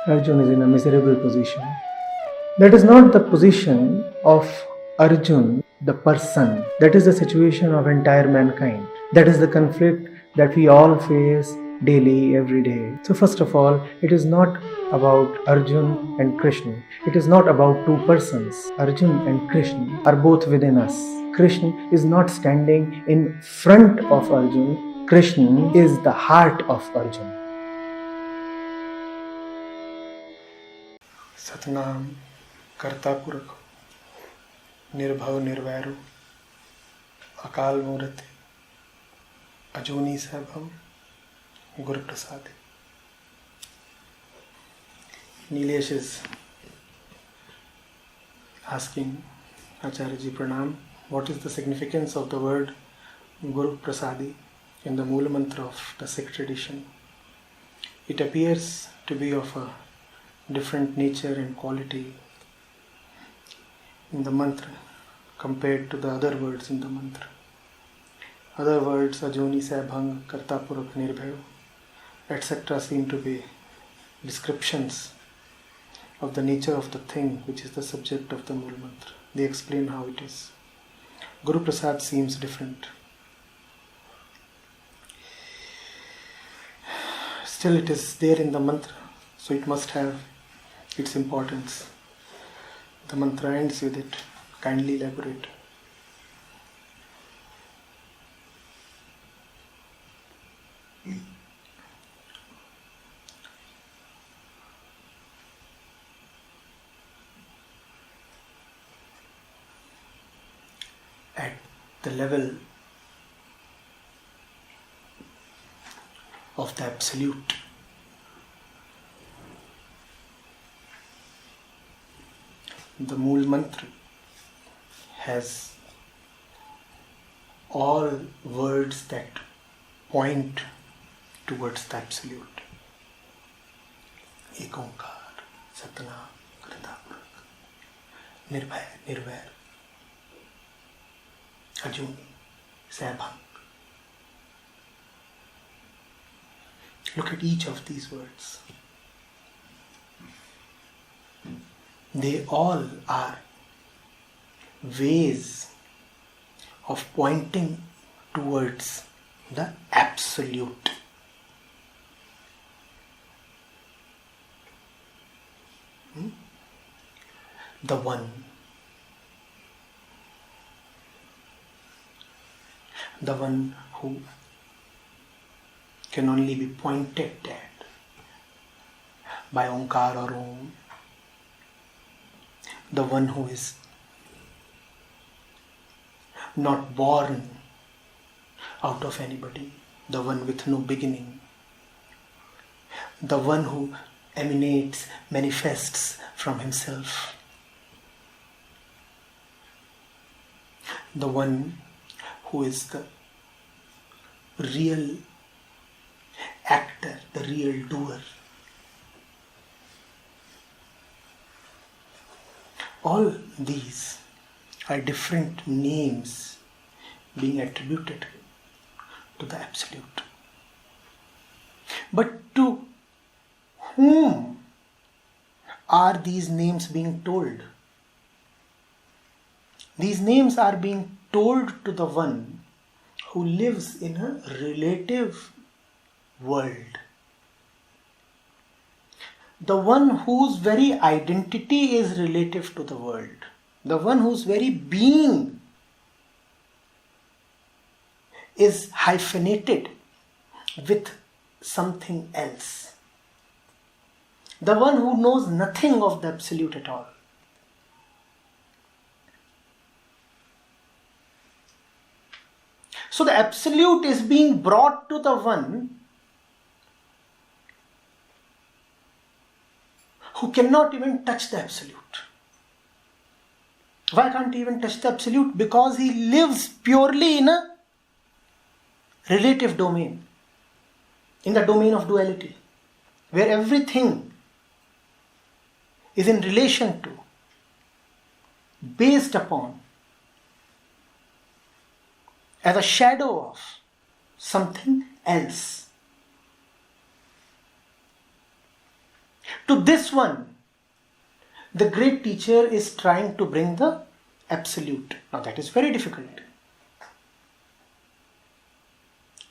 Arjun is in a miserable position. That is not the position of Arjun, the person. That is the situation of entire mankind. That is the conflict that we all face daily, every day. So first of all, it is not about Arjun and Krishna. It is not about two persons. Arjun and Krishna are both within us. Krishna is not standing in front of Arjun. Krishna is the heart of Arjun. Satnam करता पुरख निर्भव निर्वैरो अकाल मूर्ति अजूनी सैभम Guru Prasad. Nilesh is asking Acharya Ji Pranam, what is the significance of the word Guru Prasadi in the Moola Mantra of the Sikh tradition? It appears to be of a different nature and quality in the mantra compared to the other words in the mantra. Other words, Ajoni Saibhang, Karta Purak Nirbhayo, etc. seem to be descriptions of the nature of the thing which is the subject of the Mool Mantra. They explain how it is. Guru Prasad seems different. Still it is there in the mantra, so it must have its importance. The mantra ends with it. Kindly elaborate. At the level of the Absolute, the Mool Mantra has all words that point towards the Absolute. Ek Onkar, Satnam, Karta Purakh, Nirbhay, Nirvair, Ajuni, Saibhang. Look at each of these words. They all are ways of pointing towards the Absolute. The One. The One who can only be pointed at by Onkar or Om. The One who is not born out of anybody, the One with no beginning, the One who emanates, manifests from Himself, the One who is the real actor, the real doer. All these are different names being attributed to the Absolute. But to whom are these names being told? These names are being told to the One who lives in a relative world. The One whose very identity is relative to the world. The One whose very being is hyphenated with something else. The One who knows nothing of the Absolute at all. So the Absolute is being brought to the One who cannot even touch the Absolute. Why can't he even touch the Absolute? Because he lives purely in a relative domain, in the domain of duality, where everything is in relation to, based upon, as a shadow of something else. To this one, the great teacher is trying to bring the absolute. Now that is very difficult.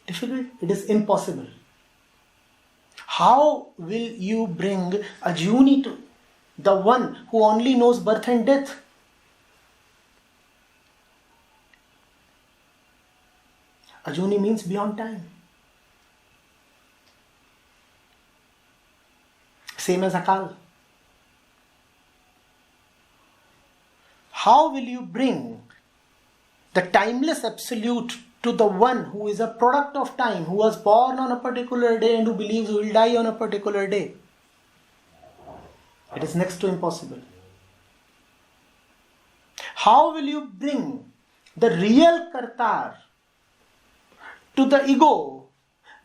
Difficult? It is impossible. How will you bring a Juni to the one who only knows birth and death? Ajuni means beyond time. Same as Akal. How will you bring the timeless absolute to the one who is a product of time, who was born on a particular day and who believes he will die on a particular day? It is next to impossible. How will you bring the real Kartar to the ego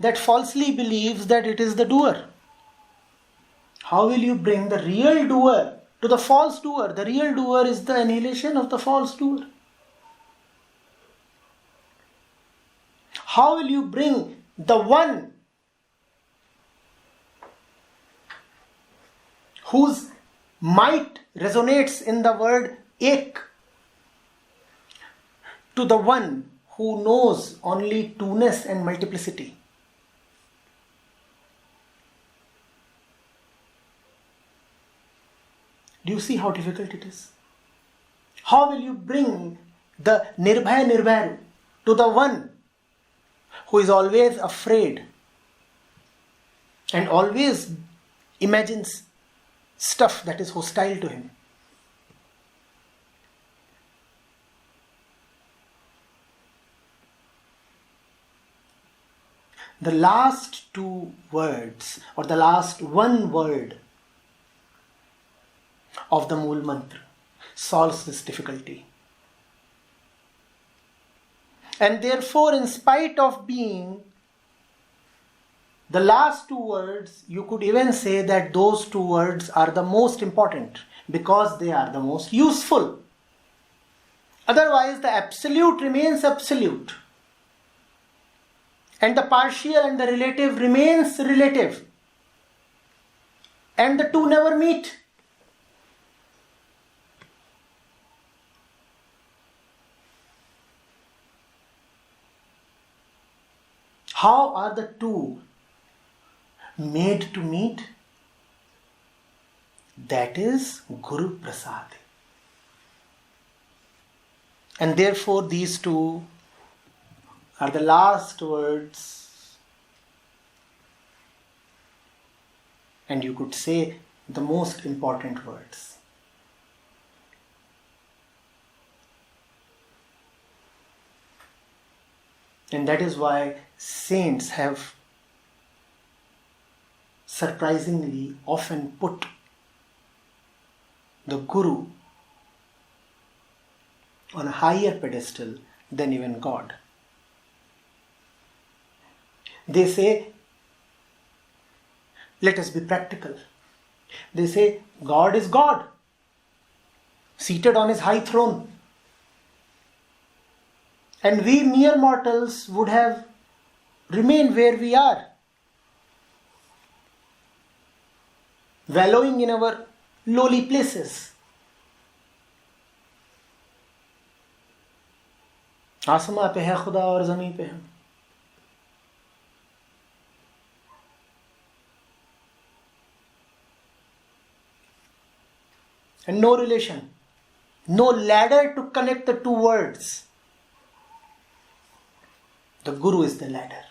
that falsely believes that it is the doer? How will you bring the real doer to the false doer? The real doer is the annihilation of the false doer. How will you bring the one whose might resonates in the word ek to the one who knows only two-ness and multiplicity? Do you see how difficult it is? How will you bring the Nirbhaya Nirvayu to the one who is always afraid and always imagines stuff that is hostile to him? The last two words or the last one word of the Mool Mantra solves this difficulty. And therefore, in spite of being the last two words, you could even say that those two words are the most important because they are the most useful. Otherwise, the absolute remains absolute. And the partial and the relative remains relative. And the two never meet. How are the two made to meet? That is Guru Prasad. And therefore these two are the last words, and you could say the most important words. And that is why saints have surprisingly often put the Guru on a higher pedestal than even God. They say, let us be practical. They say, God is God, seated on his high throne. And we mere mortals would have remained where we are, wallowing in our lowly places. आसमां पे है खुदा और ज़मीन पे हम. And no relation, no ladder to connect the two words. The Guru is the ladder.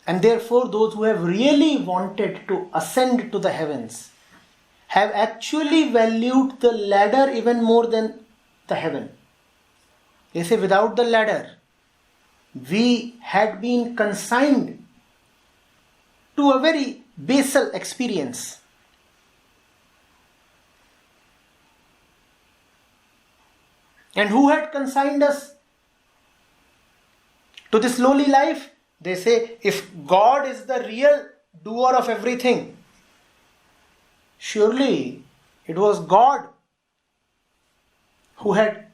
And therefore those who have really wanted to ascend to the heavens have actually valued the ladder even more than the heaven. They say without the ladder, we had been consigned to a very basal experience. And who had consigned us to this lowly life? They say, if God is the real doer of everything, surely it was God who had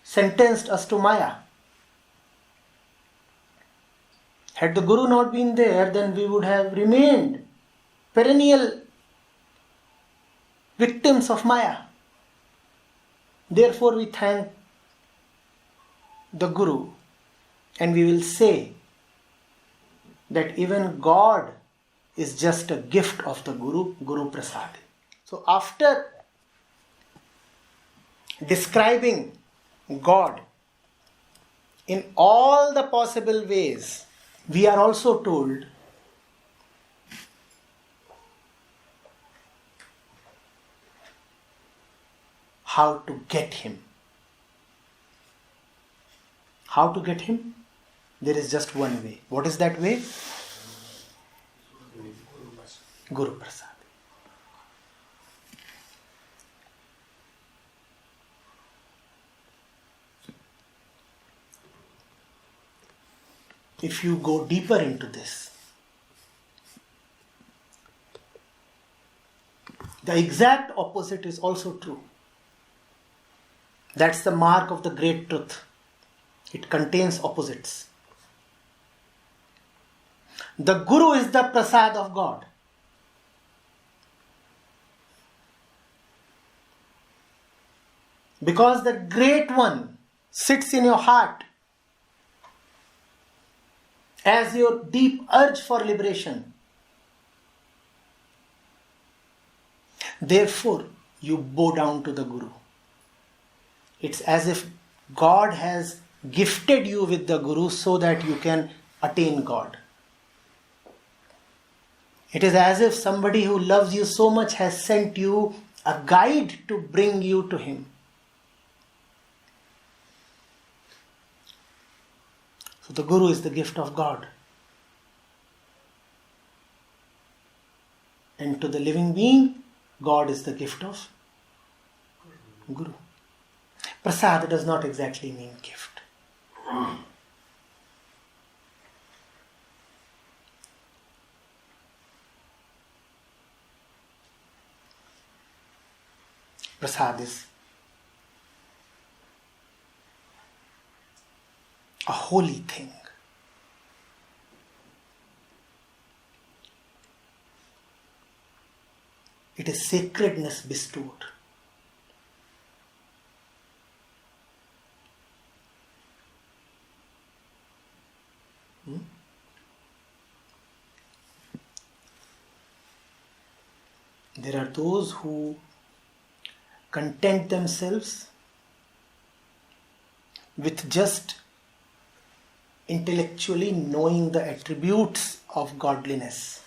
sentenced us to Maya. Had the Guru not been there, then we would have remained perennial victims of Maya. Therefore, we thank the Guru, and we will say that even God is just a gift of the Guru, Guru Prasad. So after describing God in all the possible ways, we are also told how to get Him. How to get Him? There is just one way. What is that way? Guru Prasad. If you go deeper into this, the exact opposite is also true. That's the mark of the great truth. It contains opposites. The Guru is the Prasad of God. Because the Great One sits in your heart as your deep urge for liberation. Therefore, you bow down to the Guru. It's as if God has gifted you with the Guru so that you can attain God. It is as if somebody who loves you so much has sent you a guide to bring you to Him. So the Guru is the gift of God. And to the living being, God is the gift of Guru. Prasad does not exactly mean gift. Prasad is a holy thing. It is sacredness bestowed. There are those who content themselves with just intellectually knowing the attributes of godliness.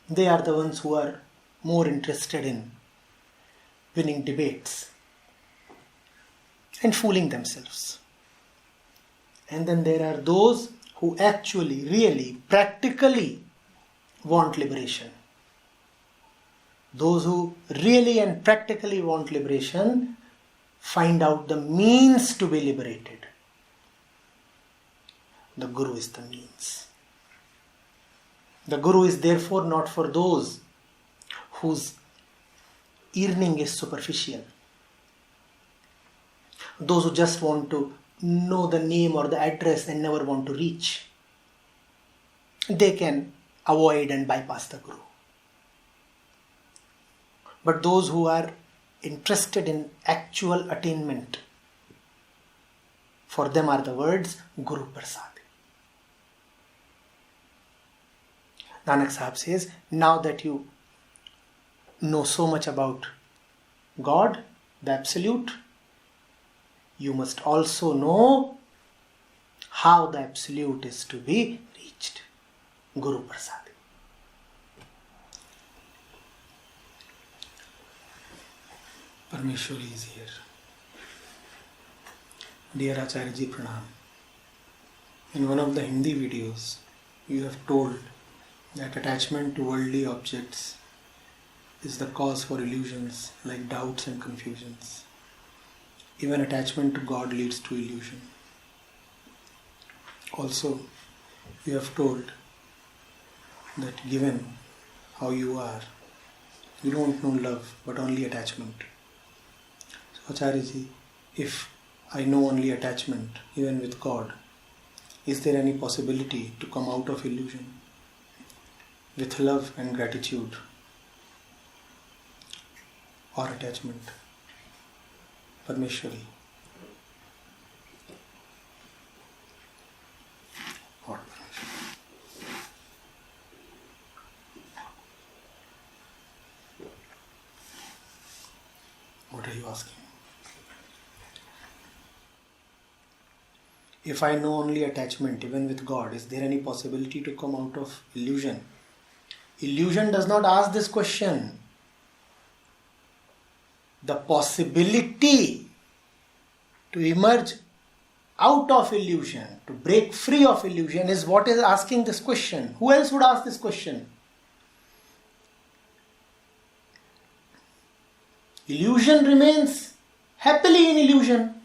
They are the ones who are more interested in winning debates and fooling themselves. And then there are those who actually, really, practically want liberation. Those who really and practically want liberation find out the means to be liberated. The Guru is the means. The Guru is therefore not for those whose yearning is superficial. Those who just want to know the name or the address and never want to reach. They can avoid and bypass the Guru. But those who are interested in actual attainment, for them are the words Guru Prasad. Nanak Sahib says, now that you know so much about God, the Absolute, you must also know how the Absolute is to be reached. Guru Prasad. Parmeshwari is here. Dear Acharya Ji Pranam. In one of the Hindi videos, you have told that attachment to worldly objects is the cause for illusions like doubts and confusions. Even attachment to God leads to illusion. Also, you have told that given how you are, you don't know love but only attachment. So Acharya Ji, if I know only attachment, even with God. Is there any possibility to come out of illusion with love and gratitude or attachment? Parmeshwari. What? What are you asking? If I know only attachment, even with God, is there any possibility to come out of illusion? Illusion does not ask this question. The possibility to emerge out of illusion, to break free of illusion, is what is asking this question. Who else would ask this question? Illusion remains happily in illusion.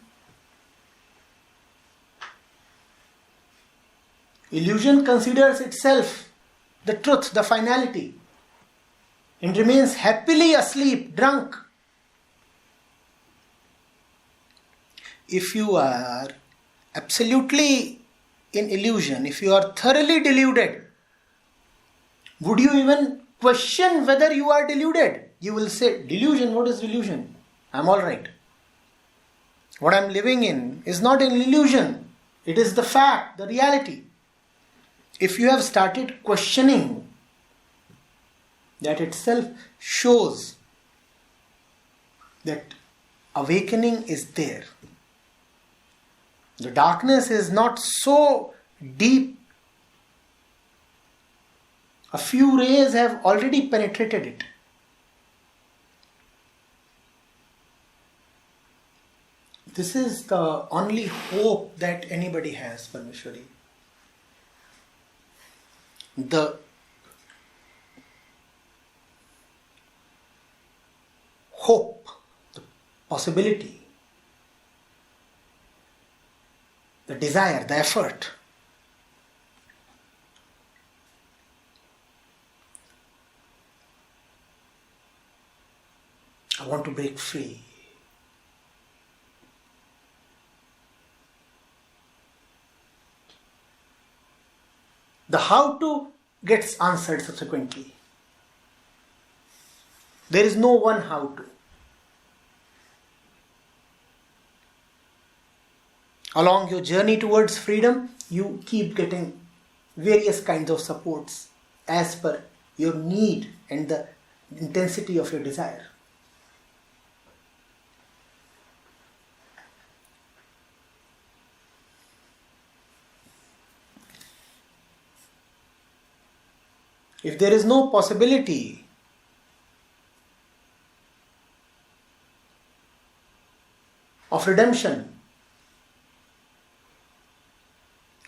Illusion considers itself the truth, the finality, and remains happily asleep, drunk. If you are absolutely in illusion, if you are thoroughly deluded, would you even question whether you are deluded? You will say, delusion, what is delusion? I'm alright. What I'm living in is not an illusion. It is the fact, the reality. If you have started questioning, that itself shows that awakening is there. The darkness is not so deep. A few rays have already penetrated it. This is the only hope that anybody has, Parmeshwari. The hope, the possibility, the desire, the effort. I want to break free. The how to gets answered subsequently. There is no one how to. Along your journey towards freedom, you keep getting various kinds of supports as per your need and the intensity of your desire. If there is no possibility of redemption,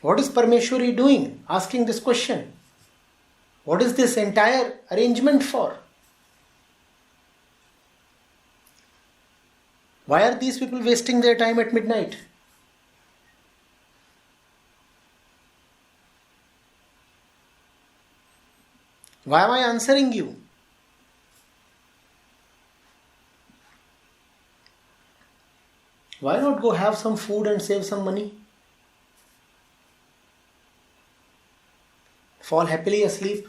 what is Parmeshwari doing? Asking this question. What is this entire arrangement for? Why are these people wasting their time at midnight? Why am I answering you? Why not go have some food and save some money? Fall happily asleep.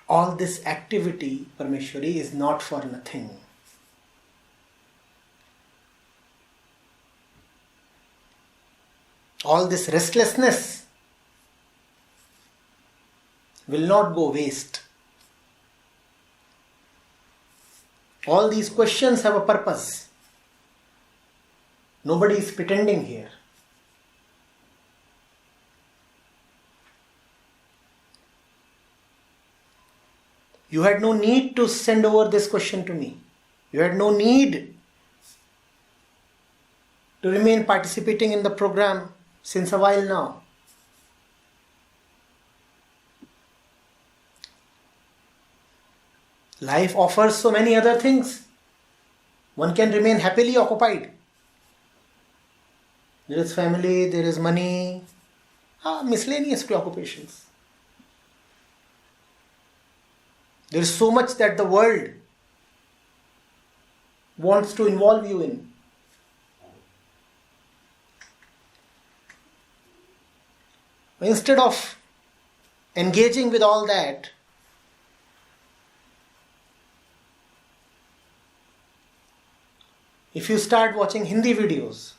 All this activity, Parmeshwari, is not for nothing. All this restlessness will not go waste. All these questions have a purpose. Nobody is pretending here. You had no need to send over this question to me. You had no need to remain participating in the program since a while now. Life offers so many other things. One can remain happily occupied. There is family, there is money, miscellaneous preoccupations. There is so much that the world wants to involve you in. Instead of engaging with all that, if you start watching Hindi videos,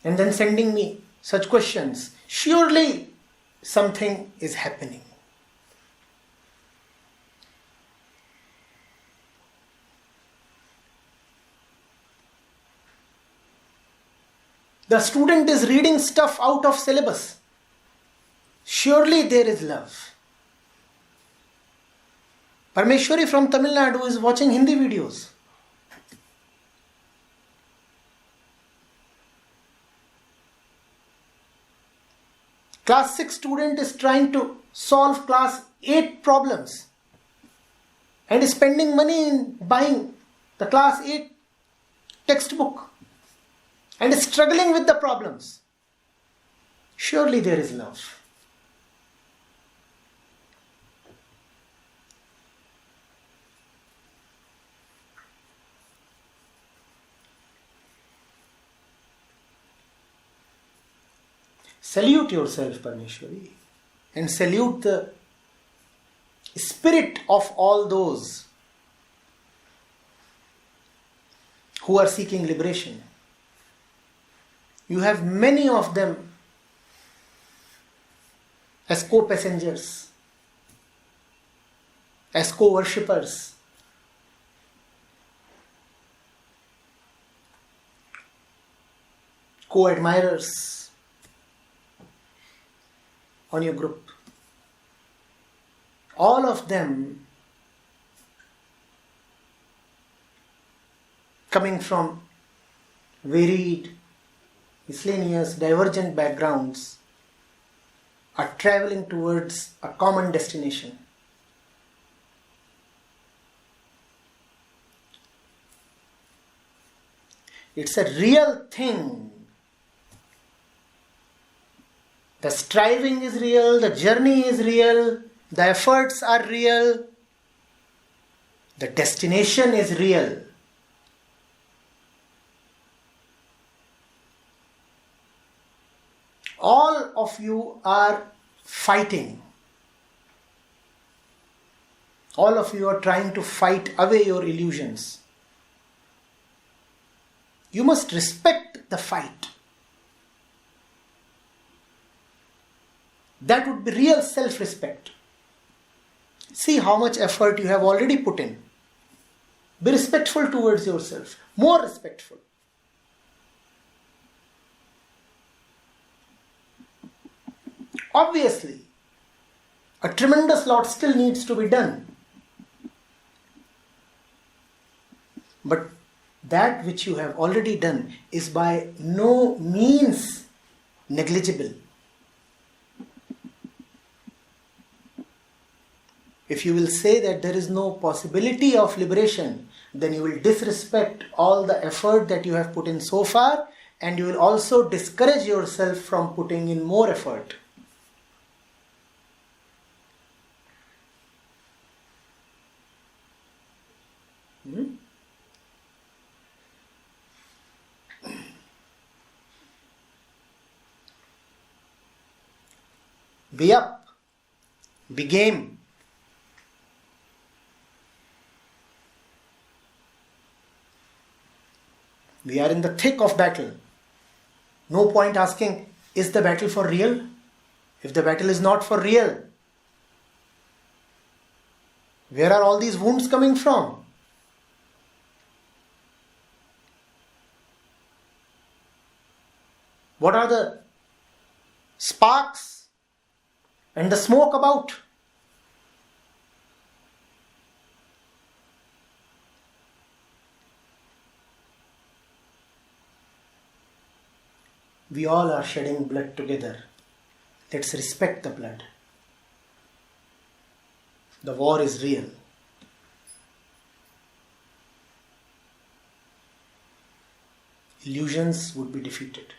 and then sending me such questions, surely something is happening. The student is reading stuff out of syllabus. Surely there is love. Parmeshwari from Tamil Nadu is watching Hindi videos. Class 6 student is trying to solve class 8 problems and is spending money in buying the class 8 textbook and is struggling with the problems. Surely there is love. Salute yourself, Parmeshwari, and salute the spirit of all those who are seeking liberation. You have many of them as co-passengers, as co-worshippers. Co-admirers on your group. All of them coming from varied, miscellaneous, divergent backgrounds are traveling towards a common destination. It's a real thing. The striving is real, the journey is real, the efforts are real, the destination is real. All of you are fighting. All of you are trying to fight away your illusions. You must respect the fight. That would be real self-respect. See how much effort you have already put in. Be respectful towards yourself. More respectful. Obviously, a tremendous lot still needs to be done. But that which you have already done is by no means negligible. If you will say that there is no possibility of liberation, then you will disrespect all the effort that you have put in so far, and you will also discourage yourself from putting in more effort. Be up, be game. We are in the thick of battle. No point asking, is the battle for real? If the battle is not for real, where are all these wounds coming from? What are the sparks and the smoke about? We all are shedding blood together. Let's respect the blood. The war is real. illusions would be defeated.